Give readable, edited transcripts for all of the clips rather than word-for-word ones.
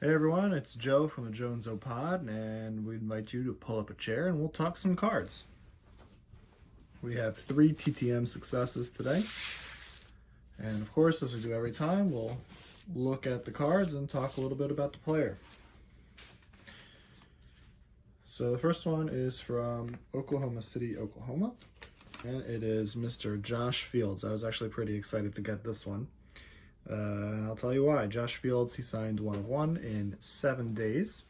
Hey everyone, it's Joe from the Joe&ZO pod, and we invite you to pull up a chair and we'll talk some cards. We have 3 TTM successes today, and of course, as we do every time, we'll look at the cards and talk a little bit about the player. So the first one is from Oklahoma City, Oklahoma, and it is Mr. Josh Fields. I was actually pretty excited to get this one. And I'll tell you why. Josh Fields, he signed 1 of 1 in 7 days.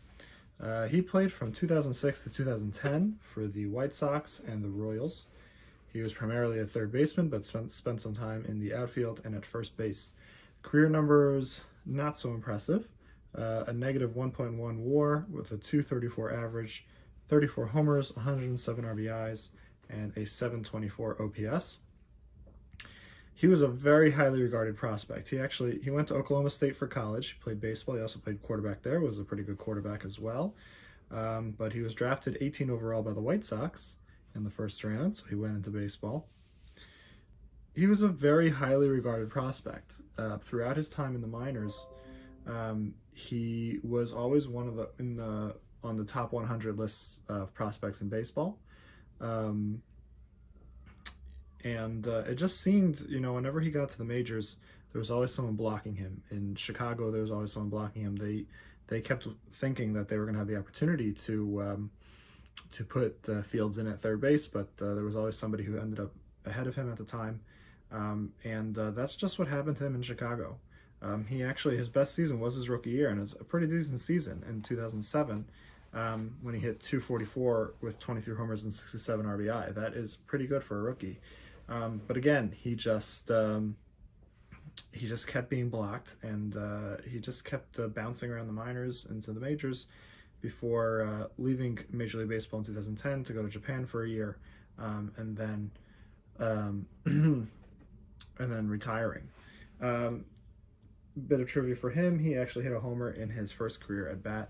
He played from 2006 to 2010 for the White Sox and the Royals. He was primarily a third baseman, but spent some time in the outfield and at first base. Career numbers, not so impressive. A negative 1.1 WAR with a 234 average, 34 homers, 107 RBIs, and a 724 OPS. He was a very highly regarded prospect. He went to Oklahoma State for college, played baseball. He also played quarterback there, was a pretty good quarterback as well. But he was drafted 18 overall by the White Sox in the first round, so he went into baseball. He was a very highly regarded prospect. Throughout his time in the minors, he was always on the top 100 lists of prospects in baseball. It just seemed, whenever he got to the majors, there was always someone blocking him. In Chicago, there was always someone blocking him. They kept thinking that they were going to have the opportunity to put Fields in at third base, but there was always somebody who ended up ahead of him at the time. That's just what happened to him in Chicago. His best season was his rookie year, and it was a pretty decent season in 2007 when he hit 244 with 23 homers and 67 RBI. That is pretty good for a rookie. But again, he just kept being blocked, and he just kept bouncing around the minors into the majors before leaving Major League Baseball in 2010 to go to Japan for a year, and then retiring. Bit of trivia for him: he actually hit a homer in his first career at bat,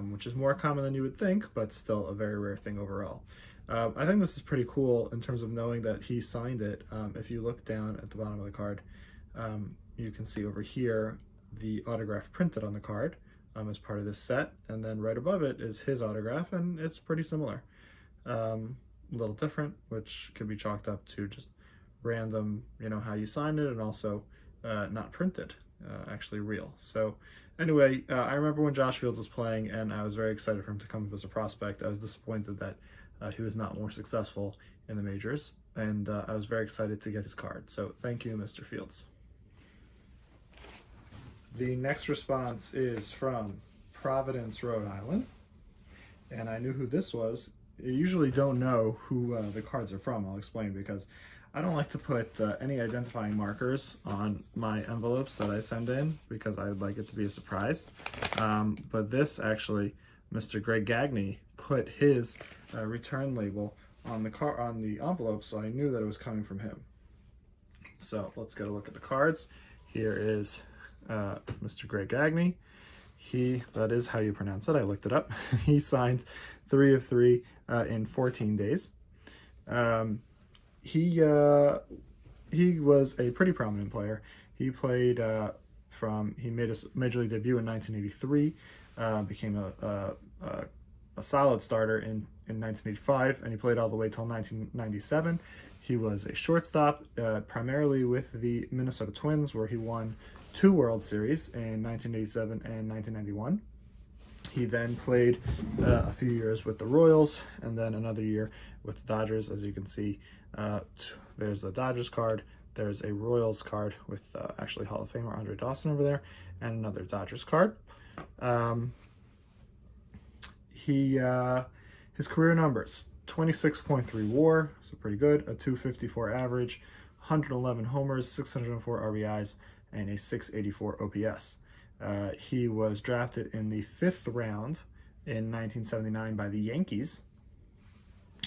which is more common than you would think, but still a very rare thing overall. I think this is pretty cool in terms of knowing that he signed it. If you look down at the bottom of the card, you can see over here the autograph printed on the card as part of this set, and then right above it is his autograph, and it's pretty similar. A little different, which could be chalked up to just random, how you signed it, and also not printed, actually real. So anyway, I remember when Josh Fields was playing, and I was very excited for him to come up as a prospect. I was disappointed that he was not more successful in the majors, and I was very excited to get his card. So thank you, Mr. Fields. The next response is from Providence, Rhode Island, and I knew who this was. I usually don't know who the cards are from. I'll explain, because I don't like to put any identifying markers on my envelopes that I send in, because I would like it to be a surprise. But this actually, Mr. Greg Gagne put his return label on the envelope, so I knew that it was coming from him. So let's get a look at the cards. Here is Mr. Greg Gagne. That is how you pronounce it. I looked it up. He signed 3 of 3 in 14 days. He was a pretty prominent player. He played he made his major league debut in 1983, became a solid starter in 1985, and he played all the way till 1997. He was a shortstop, primarily with the Minnesota Twins, where he won 2 World Series in 1987 and 1991. He then played a few years with the Royals, and then another year with the Dodgers. As you can see, there's a Dodgers card, there's a Royals card with actually Hall of Famer Andre Dawson over there, and another Dodgers card. His career numbers: 26.3 WAR, so pretty good, a 254 average, 111 homers, 604 RBIs, and a 684 OPS. He was drafted in the 5th round in 1979 by the Yankees.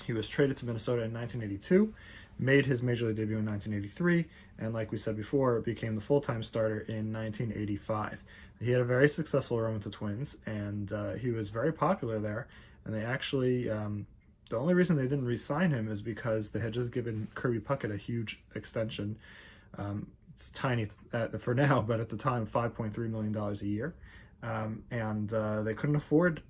He was traded to Minnesota in 1982, made his major league debut in 1983, and like we said before, became the full-time starter in 1985. He had a very successful run with the Twins, and he was very popular there. And they actually, the only reason they didn't re-sign him is because they had just given Kirby Puckett a huge extension. it's tiny for now, but at the time, $5.3 million a year. And they couldn't afford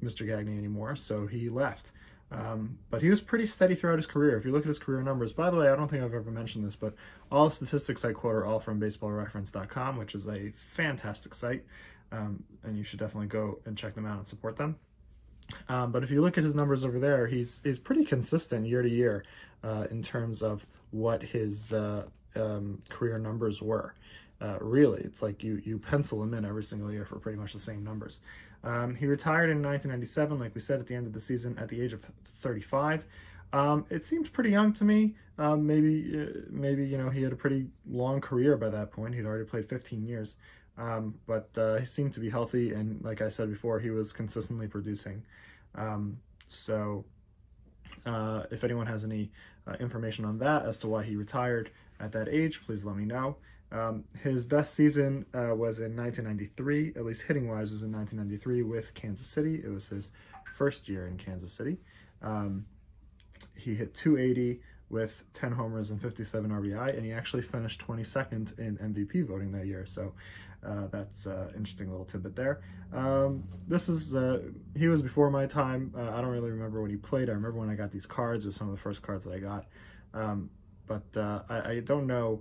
Mr. Gagne anymore, so he left. But he was pretty steady throughout his career. If you look at his career numbers, by the way, I don't think I've ever mentioned this, but all the statistics I quote are all from baseballreference.com, which is a fantastic site, and you should definitely go and check them out and support them. But if you look at his numbers over there, he's pretty consistent year to year in terms of what his career numbers were. Really, it's like you pencil him in every single year for pretty much the same numbers. He retired in 1997, like we said, at the end of the season at the age of 35. It seems pretty young to me. Maybe he had a pretty long career by that point. He'd already played 15 years. But he seemed to be healthy, and like I said before, he was consistently producing. So if anyone has any information on that as to why he retired at that age, please let me know. His best season was in 1993, at least hitting-wise was in 1993 with Kansas City. It was his first year in Kansas City. He hit .280 with 10 homers and 57 RBI, and he actually finished 22nd in MVP voting that year. So that's an interesting little tidbit there. He was before my time. I don't really remember when he played. I remember when I got these cards. It was some of the first cards that I got. But I don't know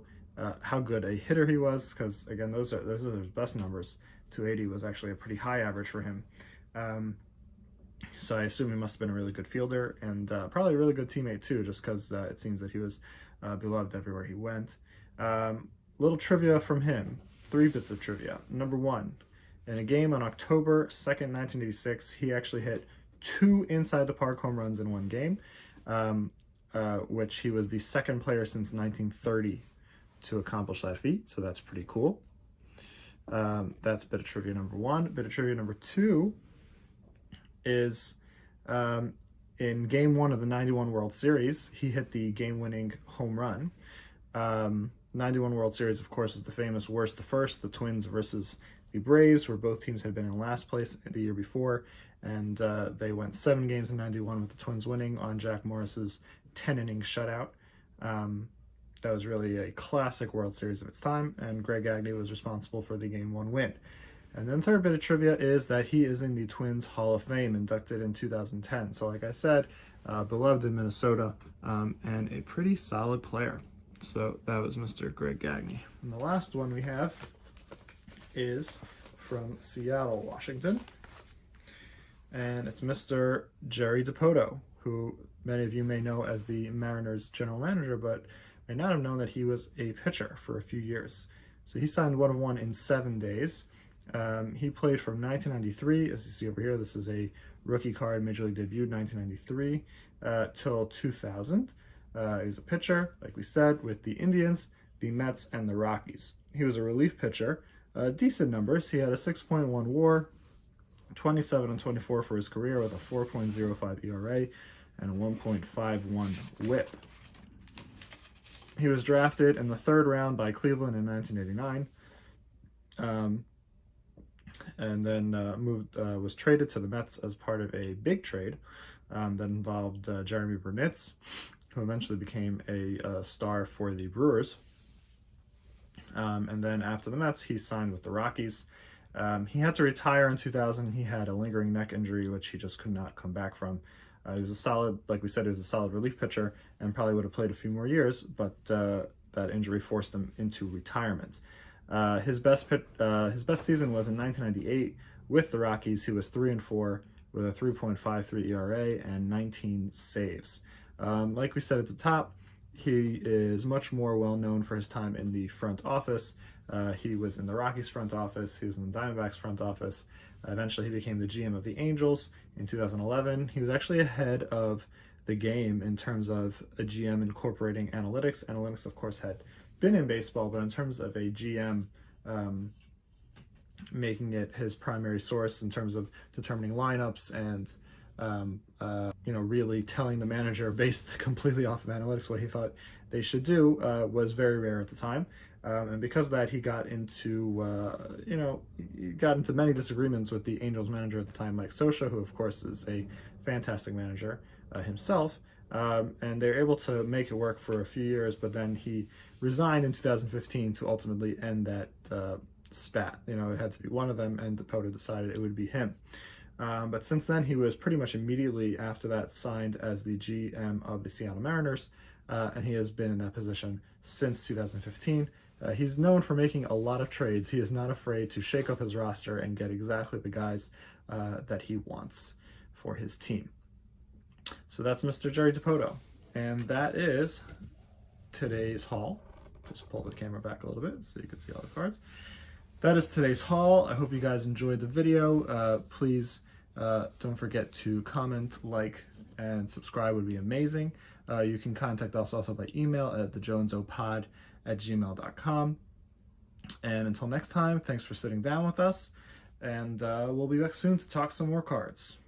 how good a hitter he was, because again, those are his best numbers. .280 was actually a pretty high average for him. So I assume he must have been a really good fielder, and probably a really good teammate too, just because it seems that he was beloved everywhere he went. Little trivia from him. 3 bits of trivia. Number 1, in a game on October 2nd, 1986, he actually hit 2 inside the park home runs in one game, which he was the second player since 1930 to accomplish that feat, so that's pretty cool. That's bit of trivia number 1. Bit of trivia number 2 is in Game 1 of the 91 World Series, he hit the game-winning home run. 91 World Series, of course, was the famous worst to first, the Twins versus the Braves, where both teams had been in last place the year before, and they went 7 games in 91 with the Twins winning on Jack Morris's 10-inning shutout. That was really a classic World Series of its time, and Greg Gagne was responsible for the Game 1 win. And then third bit of trivia is that he is in the Twins Hall of Fame, inducted in 2010. So like I said, beloved in Minnesota, and a pretty solid player. So that was Mr. Greg Gagne. And the last one we have is from Seattle, Washington. And it's Mr. Jerry Dipoto, who many of you may know as the Mariners general manager, but may not have known that he was a pitcher for a few years. So he signed 1 of 1 in 7 days. He played from 1993, as you see over here. This is a rookie card, Major League debut, 1993, till 2000. He was a pitcher, like we said, with the Indians, the Mets, and the Rockies. He was a relief pitcher. Decent numbers. He had a 6.1 WAR, 27 and 24 for his career, with a 4.05 ERA and a 1.51 WHIP. He was drafted in the 3rd round by Cleveland in 1989. And then was traded to the Mets as part of a big trade that involved Jeremy Burnitz, who eventually became a star for the Brewers. And then after the Mets, he signed with the Rockies. He had to retire in 2000. He had a lingering neck injury, which he just could not come back from. He was a solid, like we said, he was a solid relief pitcher and probably would have played a few more years, but that injury forced him into retirement. His best season was in 1998 with the Rockies. He was 3-4 with a 3.53 ERA and 19 saves. Like we said at the top, he is much more well known for his time in the front office. He was in the Rockies front office. He was in the Diamondbacks front office. Eventually, he became the GM of the Angels in 2011. He was actually ahead of the game in terms of a GM incorporating analytics. Analytics, of course, had been in baseball, but in terms of a GM making it his primary source in terms of determining lineups and really telling the manager based completely off of analytics what he thought they should do was very rare at the time. And because of that, he got into many disagreements with the Angels manager at the time, Mike Scioscia, who of course is a fantastic manager himself. And they're able to make it work for a few years, but then he resigned in 2015 to ultimately end that spat. You know, it had to be one of them, and Dipoto decided it would be him. But since then, he was pretty much immediately after that signed as the GM of the Seattle Mariners, and he has been in that position since 2015. He's known for making a lot of trades. He is not afraid to shake up his roster and get exactly the guys that he wants for his team. So that's Mr. Jerry Dipoto. And that is today's haul. Just pull the camera back a little bit so you can see all the cards. That is today's haul. I hope you guys enjoyed the video. Please don't forget to comment, like, and subscribe would be amazing. You can contact us also by email at thejoeandzopod@gmail.com. And until next time, thanks for sitting down with us, and we'll be back soon to talk some more cards.